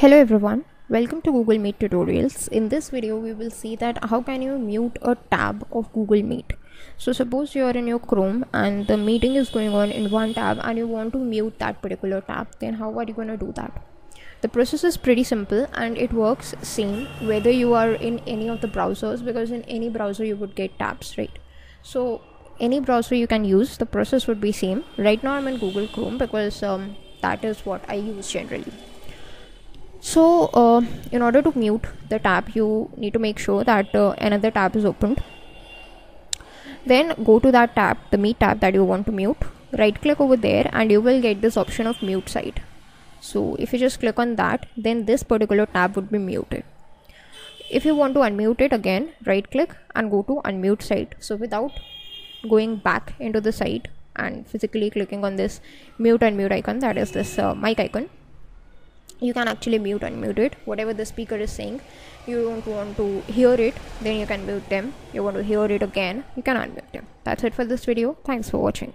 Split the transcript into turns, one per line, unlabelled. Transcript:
Hello everyone, welcome to Google Meet tutorials. In this video we will see that how can you mute a tab of Google Meet. So suppose you are in your Chrome and the meeting is going on in one tab and you want to mute that particular tab, then how are you going to do that? The process is pretty simple and it works same whether you are in any of the browsers, because in any browser you would get tabs, right? So any browser you can use, the process would be same. Right now I'm in Google Chrome because that is what I use generally. So in order to mute the tab, you need to make sure that another tab is opened. Then go to that tab, the Meet tab that you want to mute, right click over there and you will get this option of mute site. So if you just click on that, then this particular tab would be muted. If you want to unmute it, again right click and go to unmute site. So without going back into the site and physically clicking on this mute unmute icon, that is this mic icon, you can actually mute unmute it. Whatever the speaker is saying, you don't want to hear it, then you can mute them. You want to hear it again, you can unmute them. That's it for this video. Thanks for watching.